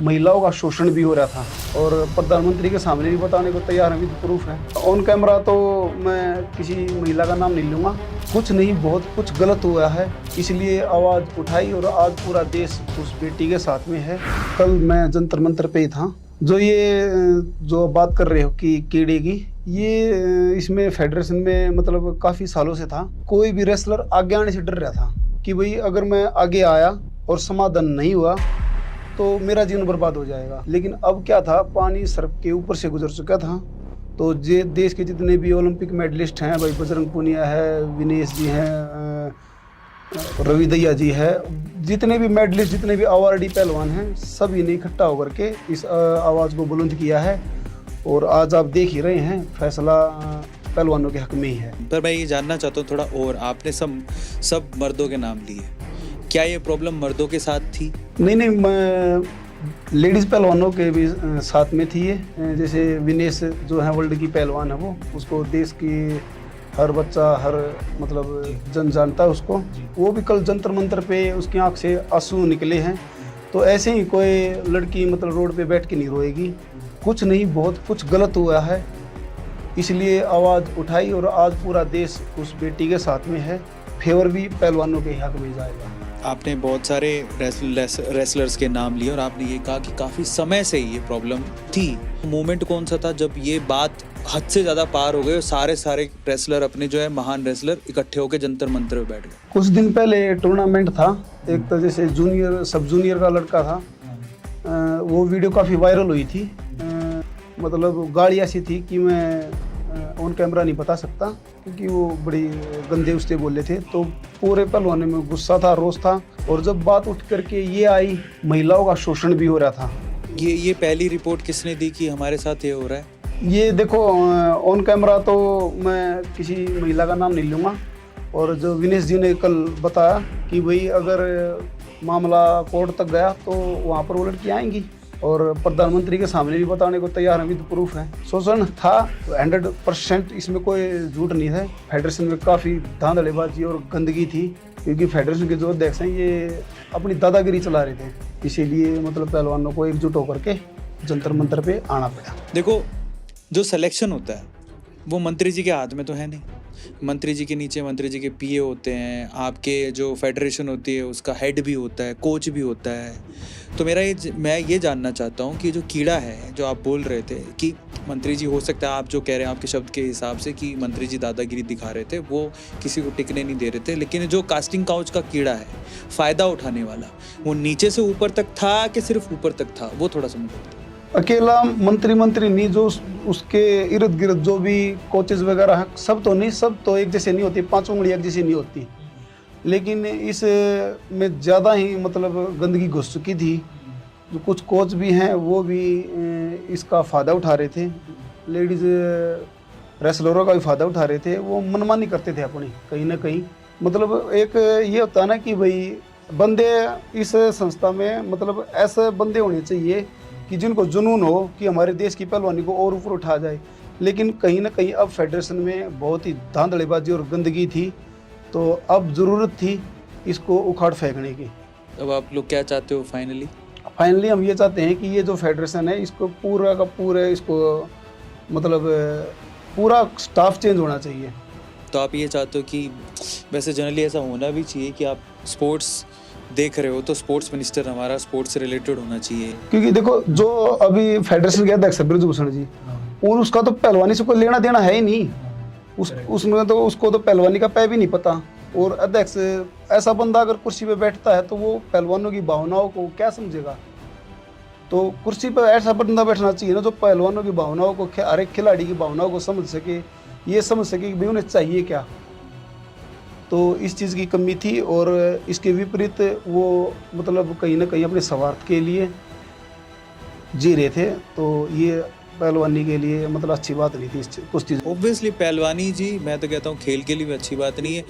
महिलाओं का शोषण भी हो रहा था और प्रधानमंत्री के सामने भी बताने को तैयार हैं, प्रूफ है ऑन कैमरा। तो मैं किसी महिला का नाम नहीं लूँगा, कुछ नहीं बहुत कुछ गलत हुआ है, इसलिए आवाज़ उठाई और आज पूरा देश उस बेटी के साथ में है। कल मैं जंतर मंतर पे ही था। जो बात कर रहे हो कि कीड़े की, ये इसमें फेडरेशन में मतलब काफ़ी सालों से था। कोई भी रेसलर आगे आने से डर रहा था कि भाई अगर मैं आगे आया और समाधान नहीं हुआ तो मेरा जीवन बर्बाद हो जाएगा। लेकिन अब क्या था, पानी सर के ऊपर से गुजर चुका था। तो जे देश के जितने भी ओलंपिक मेडलिस्ट हैं, भाई बजरंग पुनिया है, विनेश जी हैं, रवि दैया जी है, जितने भी मेडलिस्ट, जितने भी अवार्डी पहलवान हैं, सभी ने इकट्ठा होकर के इस आवाज़ को बुलंद किया है। और आज आप देख ही रहे हैं, फैसला पहलवानों के हक में ही है। पर मैं ये जानना चाहता हूँ थोड़ा और, आपने सब मर्दों के नाम लिए, क्या ये प्रॉब्लम मर्दों के साथ थी? नहीं, मैं लेडीज़ पहलवानों के भी साथ में थी ये। जैसे विनेश जो है वर्ल्ड की पहलवान है, वो उसको देश की हर बच्चा, हर मतलब जन जानता है उसको। वो भी कल जंतर मंतर पे उसकी आंख से आंसू निकले हैं। तो ऐसे ही कोई लड़की मतलब रोड पे बैठ के नहीं रोएगी। कुछ नहीं बहुत कुछ गलत हुआ है, इसलिए आवाज़ उठाई और आज पूरा देश उस बेटी के साथ में है। फेवर भी पहलवानों के हक में जाएगा। आपने बहुत सारे रेसलर्स के नाम लिए और आपने ये कहा कि काफ़ी समय से ये प्रॉब्लम थी। मोमेंट कौन सा था जब ये बात हद से ज़्यादा पार हो गई और सारे रेसलर, अपने जो है महान रेसलर, इकट्ठे होकर जंतर मंतर में बैठ गए? कुछ दिन पहले टूर्नामेंट था एक, तो जैसे जूनियर सब जूनियर का लड़का था, वो वीडियो काफ़ी वायरल हुई थी। मतलब गाड़ी ऐसी थी कि मैं ऑन कैमरा नहीं बता सकता, क्योंकि वो बड़ी गंदे उससे बोले थे। तो पूरे पहलवानों में गुस्सा था, रोष था। और जब बात उठ करके ये आई, महिलाओं का शोषण भी हो रहा था। ये पहली रिपोर्ट किसने दी कि हमारे साथ ये हो रहा है? ये देखो ऑन कैमरा तो मैं किसी महिला का नाम नहीं लूँगा। और जो विनेश जी ने कल बताया कि भाई अगर मामला कोर्ट तक गया तो वहाँ पर वो लड़की आएंगी, और प्रधानमंत्री के सामने भी बताने को तैयार हैं, विद प्रूफ है। शोषण था 100%, इसमें कोई झूठ नहीं है। फेडरेशन में काफ़ी धांधलेबाजी और गंदगी थी, क्योंकि फेडरेशन के जो अध्यक्ष हैं ये अपनी दादागिरी चला रहे थे। इसीलिए मतलब पहलवानों को एकजुट होकर के जंतर मंतर पे आना पड़ा। देखो, जो सिलेक्शन होता है वो मंत्री जी के हाथ में तो है नहीं। मंत्री जी के नीचे मंत्री जी के पीए होते हैं, आपके जो फेडरेशन होती है उसका हेड भी होता है, कोच भी होता है। तो मैं ये जानना चाहता हूँ कि जो कीड़ा है, जो आप बोल रहे थे कि मंत्री जी, हो सकता है आप जो कह रहे हैं आपके शब्द के हिसाब से कि मंत्री जी दादागिरी दिखा रहे थे, वो किसी को टिकने नहीं दे रहे थे, लेकिन जो कास्टिंग काउच का कीड़ा है, फ़ायदा उठाने वाला, वो नीचे से ऊपर तक था कि सिर्फ ऊपर तक था, वो थोड़ा समझो। अकेला मंत्री नहीं, जो उसके इर्द गिर्द जो भी कोचेज वगैरह हैं, सब तो नहीं, सब तो एक जैसे नहीं होती, पांचों उंगलियां एक जैसी नहीं होती। लेकिन इस में ज़्यादा ही मतलब गंदगी घुस चुकी थी। जो कुछ कोच भी हैं वो भी इसका फ़ायदा उठा रहे थे, लेडीज़ रेसलरों का भी फ़ायदा उठा रहे थे। वो मनमानी करते थे अपनी, कहीं ना कहीं। मतलब एक ये होता है ना कि भाई बंदे इस संस्था में, मतलब ऐसे बंदे होने चाहिए कि जिनको जुनून हो कि हमारे देश की पहलवानी को और ऊपर उठा जाए। लेकिन कहीं ना कहीं अब फेडरेशन में बहुत ही धांधलेबाजी और गंदगी थी, तो अब ज़रूरत थी इसको उखाड़ फेंकने की। अब आप लोग क्या चाहते हो फाइनली? हम ये चाहते हैं कि ये जो फेडरेशन है, इसको पूरा का पूरा, इसको मतलब पूरा स्टाफ चेंज होना चाहिए। तो आप ये चाहते हो कि, वैसे जनरली ऐसा होना भी चाहिए कि आप स्पोर्ट्स देख रहे हो तो स्पोर्ट्स मिनिस्टर हमारा स्पोर्ट्स से रिलेटेड होना चाहिए। क्योंकि देखो, जो अभी फेडरेशन के अध्यक्ष ब्रजभूषण जी, और उसका तो पहलवानी से कोई लेना देना है ही नहीं। उसमें तो उसको तो पहलवानी का पै भी नहीं पता। और अध्यक्ष ऐसा बंदा अगर कुर्सी पे बैठता है तो वो पहलवानों की भावनाओं को क्या समझेगा? तो कुर्सी पर ऐसा बंदा बैठना चाहिए ना जो पहलवानों की भावनाओं को, हर एक खिलाड़ी की भावनाओं को समझ सके, ये समझ सके कि भाई उन्हें चाहिए क्या। तो इस चीज़ की कमी थी। और इसके विपरीत वो मतलब कहीं ना कहीं अपने स्वार्थ के लिए जी रहे थे। तो ये पहलवानी के लिए मतलब अच्छी बात नहीं थी कुछ चीज़। ऑब्वियसली पहलवानी जी, मैं तो कहता हूँ खेल के लिए भी अच्छी बात नहीं है।